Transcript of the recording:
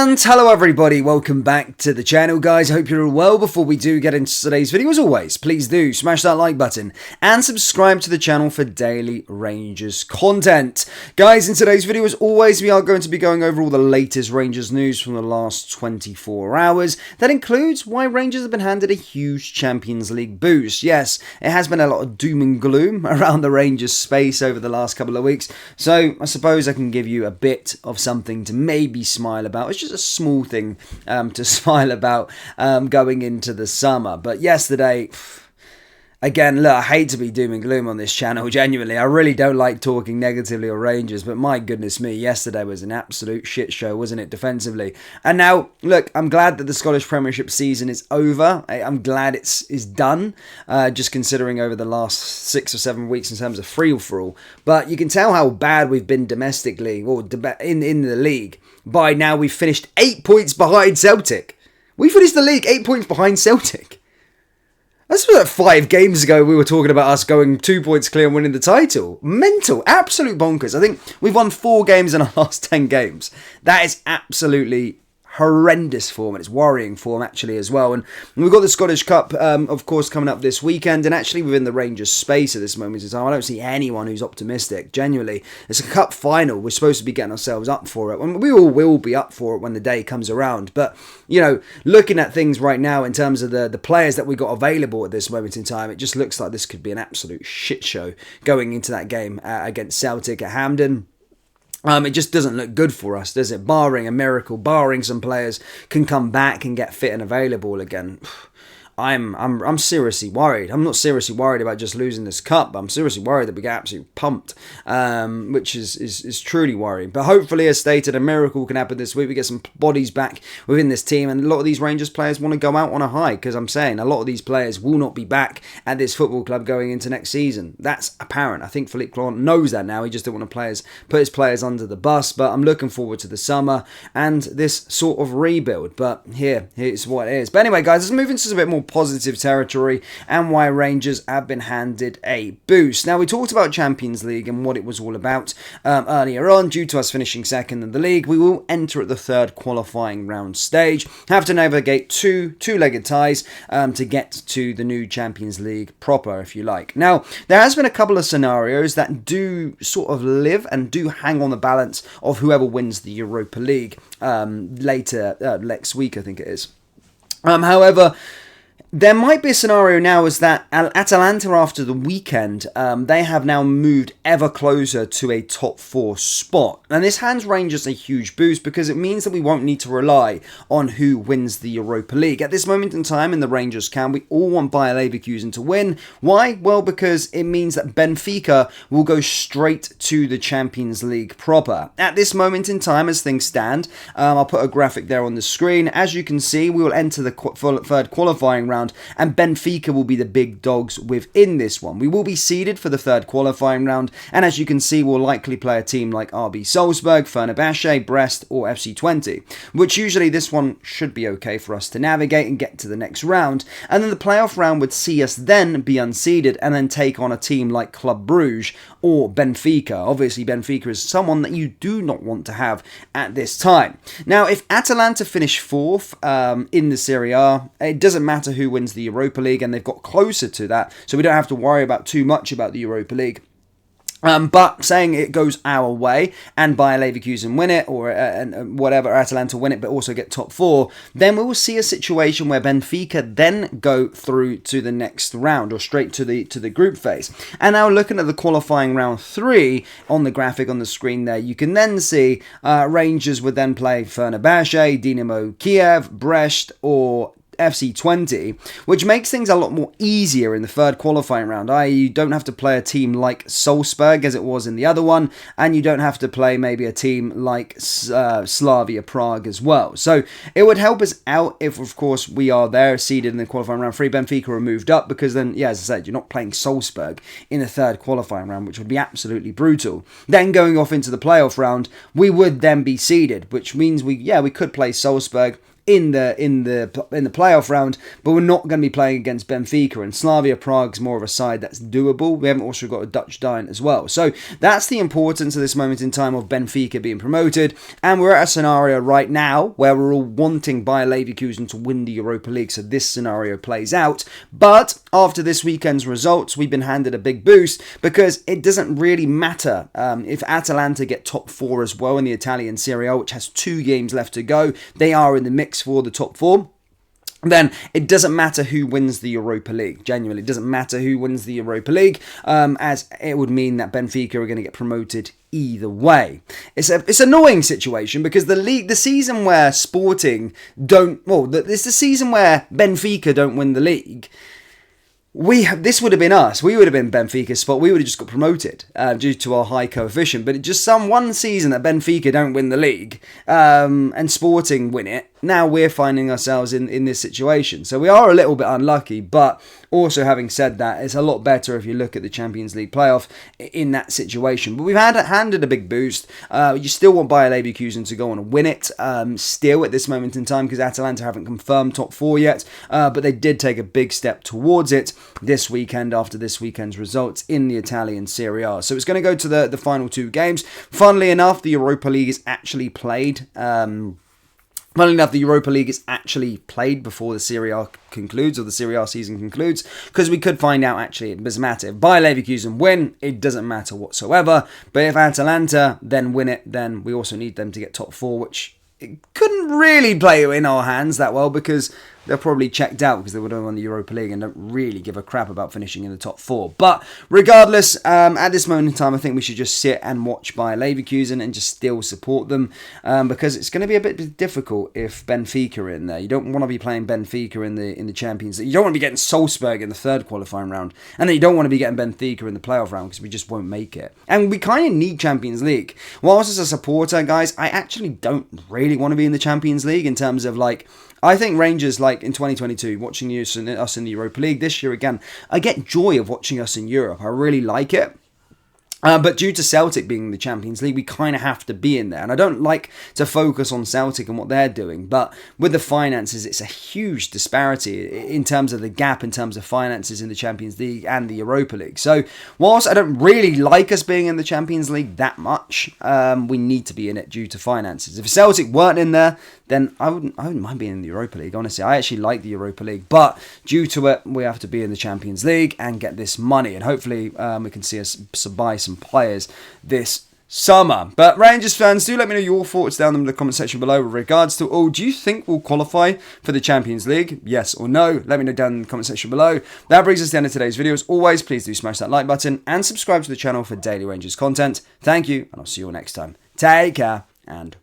And hello everybody, welcome back to the channel guys, I hope you're all well. Before we do get into today's video, as always, please do smash that like button and subscribe to the channel for daily Rangers content. Guys, in today's video, as always, we are going to be going over all the latest Rangers news from the last 24 hours. That includes why Rangers have been handed a huge Champions League boost. Yes, it has been a lot of doom and gloom around the Rangers space over the last couple of weeks, so I suppose I can give you a bit of something to maybe smile about. It's just a small thing to smile about going into the summer. But yesterday, again, look, I hate to be doom and gloom on this channel, genuinely. I really don't like talking negatively of Rangers, but my goodness me, yesterday was an absolute shit show, wasn't it, defensively? And now, look, I'm glad that the Scottish Premiership season is over. I'm glad it's done, just considering over the last 6 or 7 weeks in terms of free-for-all. But you can tell how bad we've been domestically, or in the league. By now, we've finished 8 points behind Celtic. We finished the league 8 points behind Celtic. That's like 5 games ago we were talking about us going 2 points clear and winning the title. Mental. Absolute bonkers. I think we've won 4 games in our last 10 games. That is absolutely horrendous form, and it's worrying form actually as well. And we've got the Scottish Cup, of course, coming up this weekend, and actually within the Rangers space at this moment in time, I don't see anyone who's optimistic, genuinely. It's a cup final, we're supposed to be getting ourselves up for it, and we all will be up for it when the day comes around. But, you know, looking at things right now in terms of the players that we got available at this moment in time, it just looks like this could be an absolute shit show going into that game against Celtic at Hampden. It just doesn't look good for us, does it? Barring a miracle, barring some players can come back and get fit and available again. I'm seriously worried. I'm not seriously worried about just losing this cup, but I'm seriously worried that we get absolutely pumped, which is truly worrying. But hopefully, as stated, a miracle can happen this week. We get some bodies back within this team, and a lot of these Rangers players want to go out on a high, because I'm saying a lot of these players will not be back at this football club going into next season. That's apparent. I think Philippe Clement knows that now. He just didn't want to put his players under the bus, but I'm looking forward to the summer and this sort of rebuild. But here's what it is. But anyway, guys, let's move into a bit more positive territory and why Rangers have been handed a boost. Now, we talked about Champions League and what it was all about earlier on. Due to us finishing second in the league, we will enter at the third qualifying round stage, have to navigate two-legged ties to get to the new Champions League proper, if you like. Now, there has been a couple of scenarios that do sort of live and do hang on the balance of whoever wins the Europa League later next week, I think it is. However, there might be a scenario now is that Atalanta, after the weekend, they have now moved ever closer to a top 4 spot. And this hands Rangers a huge boost, because it means that we won't need to rely on who wins the Europa League. At this moment in time in the Rangers camp, we all want Bayer Leverkusen to win. Why? Well, because it means that Benfica will go straight to the Champions League proper. At this moment in time, as things stand, I'll put a graphic there on the screen. As you can see, we will enter the third qualifying round, and Benfica will be the big dogs within this one. We will be seeded for the third qualifying round, and as you can see, we'll likely play a team like RB Salzburg, Fenerbahce, Brest, or FC20, which usually this one should be okay for us to navigate and get to the next round. And then the playoff round would see us then be unseeded and then take on a team like Club Brugge or Benfica. Obviously, Benfica is someone that you do not want to have at this time. Now, if Atalanta finish 4th in the Serie A, it doesn't matter who wins the Europa League, and they've got closer to that, so we don't have to worry about too much about the Europa League. But saying it goes our way and Bayer Leverkusen win it, or whatever, Atalanta win it, but also get top 4, then we will see a situation where Benfica then go through to the next round, or straight to the group phase. And now looking at the qualifying round 3 on the graphic on the screen there, you can then see Rangers would then play Fenerbahce, Dinamo Kiev, Brest, or FC20, which makes things a lot more easier in the third qualifying round, i.e. you don't have to play a team like Salzburg as it was in the other one, and you don't have to play maybe a team like Slavia Prague as well. So it would help us out if, of course, we are there seeded in the qualifying round 3, Benfica are moved up, because then, yeah, as I said, you're not playing Salzburg in the third qualifying round, which would be absolutely brutal. Then going off into the playoff round, we would then be seeded, which means we could play Salzburg in the playoff round, but we're not going to be playing against Benfica, and Slavia Prague's more of a side that's doable. We haven't also got a Dutch giant as well. So that's the importance at this moment in time of Benfica being promoted, and we're at a scenario right now where we're all wanting Bayer Leverkusen to win the Europa League, so this scenario plays out. But after this weekend's results, we've been handed a big boost, because it doesn't really matter if Atalanta get top 4 as well in the Italian Serie A, which has 2 games left to go. They are in the mix for the top 4. Then it doesn't matter who wins the Europa League. Genuinely, it doesn't matter who wins the Europa League, as it would mean that Benfica are going to get promoted either way. It's an annoying situation, because the season where Sporting it's the season where Benfica don't win the league. This would have been us. We would have been Benfica's spot. We would have just got promoted due to our high coefficient. But it's just one season that Benfica don't win the league and Sporting win it. Now we're finding ourselves in this situation. So we are a little bit unlucky, but also having said that, it's a lot better if you look at the Champions League playoff in that situation. But we've handed a big boost. You still want Bayer Leverkusen to go on and win it still at this moment in time, because Atalanta haven't confirmed top 4 yet, but they did take a big step towards it this weekend after this weekend's results in the Italian Serie A. So it's going to go to the final 2 games. Funnily enough, the Europa League is actually played. Funnily enough, the Europa League is actually played before the Serie A concludes, or the Serie A season concludes, because we could find out actually it doesn't matter. If Bayer Leverkusen win, it doesn't matter whatsoever. But if Atalanta then win it, then we also need them to get top 4, which it couldn't really play in our hands that well, because they're probably checked out because they would have won the Europa League and don't really give a crap about finishing in the top 4. But regardless, at this moment in time, I think we should just sit and watch Bayer Leverkusen and just still support them, because it's going to be a bit difficult if Benfica are in there. You don't want to be playing Benfica in the Champions League. You don't want to be getting Salzburg in the 3rd qualifying round, and then you don't want to be getting Benfica in the playoff round, because we just won't make it. And we kind of need Champions League. Whilst as a supporter, guys, I actually don't really want to be in the Champions League in terms of I think Rangers, in 2022, watching us in the Europa League, this year again, I get joy of watching us in Europe. I really like it. But due to Celtic being in the Champions League, we kind of have to be in there. And I don't like to focus on Celtic and what they're doing. But with the finances, it's a huge disparity in terms of the gap in terms of finances in the Champions League and the Europa League. So whilst I don't really like us being in the Champions League that much, we need to be in it due to finances. If Celtic weren't in there, then I wouldn't mind being in the Europa League. Honestly, I actually like the Europa League. But due to it, we have to be in the Champions League and get this money. And hopefully we can see us buy some players this summer. But Rangers fans, do let me know your thoughts down in the comment section below with regards to, do you think we'll qualify for the Champions League? Yes or no? Let me know down in the comment section below. That brings us to the end of today's video. As always, please do smash that like button and subscribe to the channel for daily Rangers content. Thank you, and I'll see you all next time. Take care, and